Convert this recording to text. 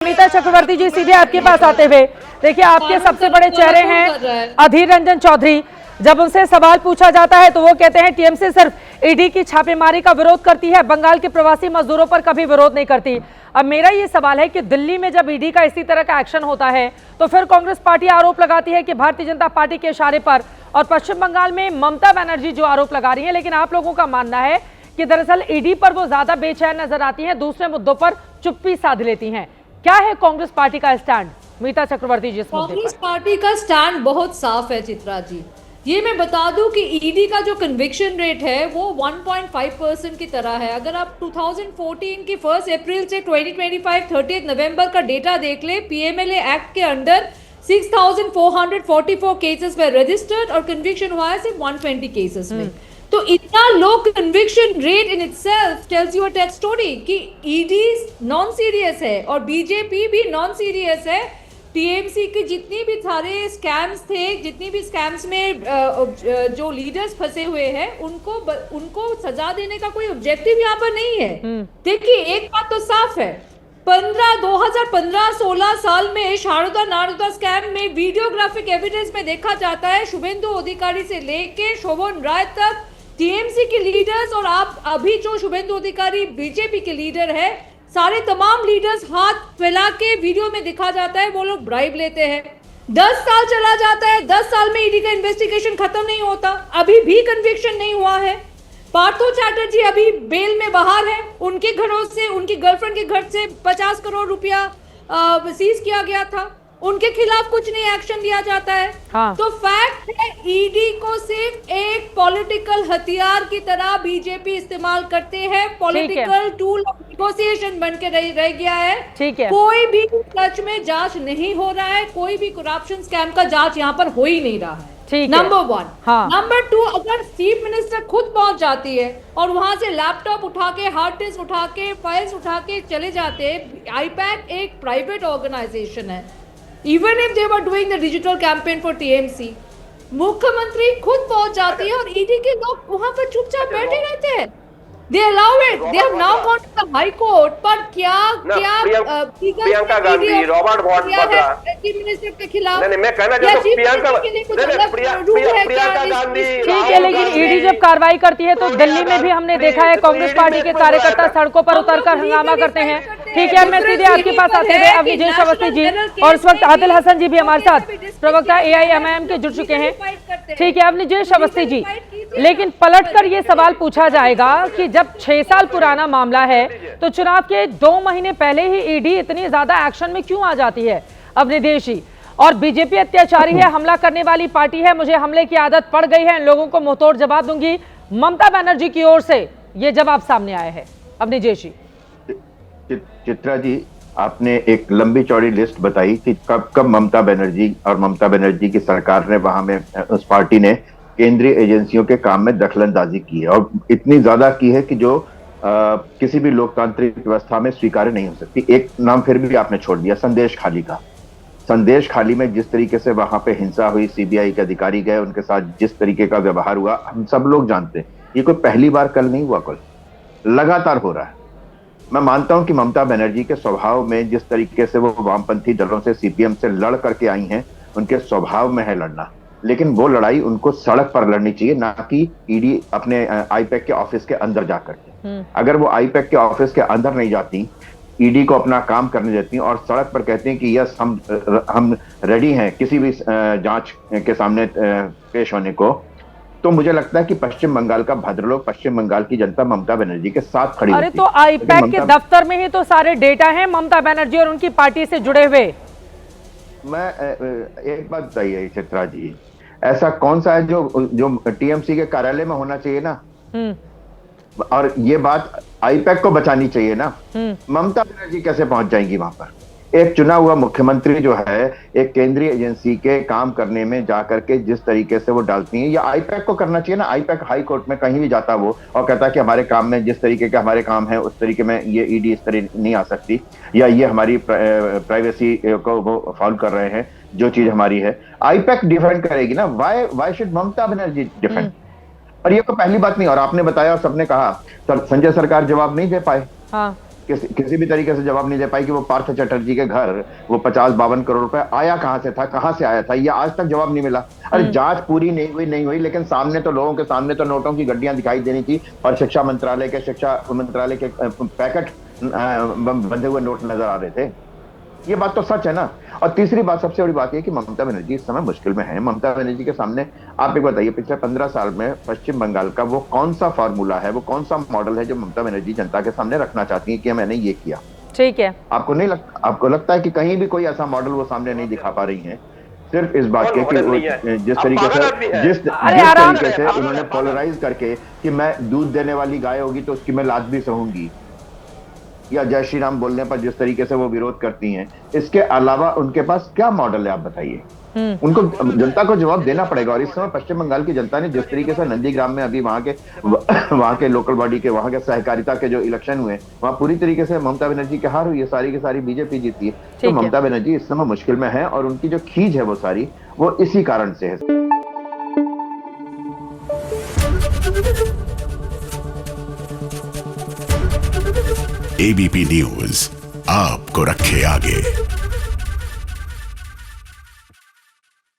मीता चक्रवर्ती जी, सीधे आपके पास आते हुए देखिए, आपके सबसे बड़े चेहरे हैं अधीर रंजन चौधरी। जब उनसे सवाल पूछा जाता है तो वो कहते हैं टीएमसी सिर्फ ईडी की छापेमारी का विरोध करती है, बंगाल के प्रवासी मजदूरों पर कभी विरोध नहीं करती। अब मेरा ये सवाल है कि दिल्ली में जब ईडी का इसी तरह का एक्शन होता है तो फिर कांग्रेस पार्टी आरोप लगाती है कि भारतीय जनता पार्टी के इशारे पर, और पश्चिम बंगाल में ममता बनर्जी जो आरोप लगा रही है, लेकिन आप लोगों का मानना है कि दरअसल ईडी पर वो ज्यादा बेचैन नजर आती हैं, दूसरे मुद्दों पर चुप्पी साध लेती हैं। क्या है कांग्रेस पार्टी का स्टैंड, मीता चक्रवर्ती जी? कांग्रेस पार्टी का स्टैंड बहुत साफ है चित्रा जी। ये मैं बता दूं कि ईडी का जो कन्विक्शन रेट है वो 1.5% की तरह है। अगर आप 2014 की 1 अप्रैल से 2025 30 नवंबर का डेटा देख ले, पीएमएलए एक्ट के अंडर 6,444 केसेस में रजिस्टर्ड और कन्विक्शन हुआ है सिर्फ 120 केसेस में। तो इतना low conviction rate in itself tells you a tale story कि ईडी नॉन सीरियस है और बीजेपी भी नॉन सीरियस है। टीएमसी के जितनी भी सारे स्कैम्स थे, जितनी भी स्कैम्स में जो लीडर्स फंसे हुए हैं, उनको सजा देने का कोई ऑब्जेक्टिव यहाँ पर नहीं है। देखिए, एक बात तो साफ है, 2015-16 साल में शारदा नारदा स्कैम में वीडियोग्राफिक एविडेंस में देखा जाता है शुभेंदु अधिकारी से लेके शोभन राय तक टीएमसी के लीडर्स, और आप अभी जो शुभेंदु अधिकारी बीजेपी के लीडर है, सारे तमाम लीडर्स हाथ फैला के वीडियो में दिखा जाता है वो लोग ब्राइब लेते हैं। 10 साल चला जाता है, 10 साल में ईडी का इन्वेस्टिगेशन खत्म नहीं होता, अभी भी कन्विक्शन नहीं हुआ है। पार्थो चैटर्जी अभी बेल में बाहर है, उनके घरों से, उनकी गर्लफ्रेंड के घर से 50 करोड़ रुपया सीज किया गया था, उनके खिलाफ कुछ नहीं एक्शन लिया जाता है। हाँ। तो फैक्ट है, ईडी को सिर्फ एक पॉलिटिकल हथियार की तरह बीजेपी इस्तेमाल करते हैं, पॉलिटिकल टूल ऑफ नेगोशिएशन बन के रह गया है। ठीक है, कोई भी सच में जांच नहीं हो रहा है, कोई भी करप्शन स्कैम का जांच यहाँ पर हो ही नहीं रहा है। नंबर 1। हाँ। नंबर 2, अगर चीफ मिनिस्टर खुद पहुंच जाती है और वहां से लैपटॉप उठा के, हार्ड डिस्क उठा के, फाइल्स उठा के चले जाते हैं, आईपैक एक प्राइवेट ऑर्गेनाइजेशन है, even if they were doing the digital campaign for TMC, मुख्यमंत्री खुद पहुंच जाती है और ईडी के लोग वहां पर चुपचाप बैठे रहते हैं। They allow it. They have now gone to the High Court. पर क्या Priyanka Gandhi, Robert Vadra chief minister के खिलाफ? नहीं, मैं कहना चाहता हूं प्रियंका गांधी, ठीक है, लेकिन ईडी जब कार्रवाई करती है तो दिल्ली में भी हमने देखा है कांग्रेस पार्टी के कार्यकर्ता सड़कों पर उतरकर हंगामा करते हैं। ठीक है, मैं सीधे आपके पास आते हुए अब विजेश अवस्थी जी, और इस वक्त आदिल हसन जी भी हमारे साथ, प्रवक्ता एआईएमआईएम के जुड़ चुके हैं। ठीक है, अब विजेश अवस्थी जी, लेकिन पलटकर ये सवाल पूछा जाएगा कि जब 6 साल पुराना मामला है तो चुनाव के 2 महीने पहले ही ईडी इतनी ज्यादा एक्शन में क्यों आ जाती है अपने देश ही? और बीजेपी अत्याचारी है, हमला करने वाली पार्टी है, मुझे हमले की आदत पड़ गई है, इन लोगों को मुंहतोड़ जवाब दूंगी, ममता बनर्जी की ओर से ये जवाब सामने आया है। अपनी जेशी चित्रा जी, आपने एक लंबी चौड़ी लिस्ट बताई कि कब कब ममता बनर्जी और ममता बनर्जी की सरकार ने, वहां में उस पार्टी ने केंद्रीय एजेंसियों के काम में दखलंदाजी की है, और इतनी ज्यादा की है कि जो किसी भी लोकतांत्रिक व्यवस्था में स्वीकार्य नहीं हो सकती। एक नाम फिर भी आपने छोड़ दिया, संदेश खाली का। संदेश खाली में जिस तरीके से वहां पे हिंसा हुई, सीबीआई के अधिकारी गए, उनके साथ जिस तरीके का व्यवहार हुआ, हम सब लोग जानते हैं। ये कोई पहली बार कल नहीं हुआ, कल लगातार हो रहा है। मैं मानता हूं कि ममता बनर्जी के स्वभाव में, जिस तरीके से वो वामपंथी दलों से, सीपीएम से लड़ करके आई हैं, उनके स्वभाव में है लड़ना, लेकिन वो लड़ाई उनको सड़क पर लड़नी चाहिए, ना कि ईडी अपने आईपैक के ऑफिस के अंदर जाकर के। अगर वो आईपैक के ऑफिस के अंदर नहीं जाती, ईडी को अपना काम करने देती और सड़क पर कहती हैं कि यस, हम रेडी हैं किसी भी जांच के सामने पेश होने को, तो मुझे लगता है कि पश्चिम बंगाल का भद्रलोक, पश्चिम बंगाल की जनता ममता बनर्जी के साथ खड़ी होती। अरे तो आईपैक के दफ्तर में ही तो सारे डेटा हैं ममता बनर्जी और उनकी पार्टी से जुड़े हुए। मैं एक बात बताइए चित्रा जी, ऐसा कौन सा है जो टीएमसी के कार्यालय में होना चाहिए ना? और ये बात आईपैक को बचानी चाहिए ना? ममता बनर्जी कैसे पहुंच जाएंगी वहां पर? एक चुना हुआ मुख्यमंत्री जो है, एक केंद्रीय एजेंसी के काम करने में जाकर के जिस तरीके से वो डालती हैं, या आईपैक को करना चाहिए ना। आईपैक हाई कोर्ट में कहीं भी जाता वो और कहता कि हमारे काम में, जिस तरीके के हमारे काम है उस तरीके में ये ईडी इस तरह नहीं आ सकती, या ये हमारी प्राइवेसी को वो फॉलो कर रहे हैं, जो चीज हमारी है आईपैक डिफेंड करेगी ना। Why should Mamata Banerjee defend? और ये तो पहली बात नहीं, और आपने बताया और सबने कहा, संजय सरकार जवाब नहीं दे पाए। हाँ। किसी भी तरीके से जवाब नहीं दे पाई कि वो पार्थ चटर्जी के घर वो 50-52 करोड़ रुपए आया कहां से था, कहां से आया था, ये आज तक जवाब नहीं मिला। अरे जांच पूरी नहीं हुई, लेकिन सामने तो लोगों के सामने तो नोटों की गड्डियां दिखाई देनी थी और शिक्षा मंत्रालय के पैकेट बंधे हुए नोट नजर आ रहे थे। ये बात तो सच है ना। और तीसरी बात, सबसे बड़ी बात ये कि ममता बनर्जी इस समय मुश्किल में है। ममता बनर्जी के सामने आप एक बताइए, पिछले 15 साल में पश्चिम बंगाल का वो कौन सा फॉर्मूला है, वो कौन सा मॉडल है जो ममता बनर्जी जनता के सामने रखना चाहती है कि मैंने ये किया। ठीक है, आपको लगता है कि कहीं भी कोई ऐसा मॉडल वो सामने नहीं दिखा पा रही है, सिर्फ इस बात के कि वो जिस तरीके से उन्होंने पोलराइज करके कि मैं दूध देने वाली गाय होगी तो उसकी मैं लात भी सहूंगी, या जय श्री राम बोलने पर जिस तरीके से वो विरोध करती हैं, इसके अलावा उनके पास क्या मॉडल है आप बताइए। उनको जनता को जवाब देना पड़ेगा। और इस समय पश्चिम बंगाल की जनता ने जिस तरीके से नंदीग्राम में अभी वहां के लोकल बॉडी के, वहां के सहकारिता के जो इलेक्शन हुए, वहां पूरी तरीके से ममता बनर्जी की हार हुई है, सारी की सारी बीजेपी जीती है। तो ममता बनर्जी इस समय मुश्किल में है और उनकी जो खींच है वो सारी वो इसी कारण से है। एबीपी न्यूज आपको रखे आगे।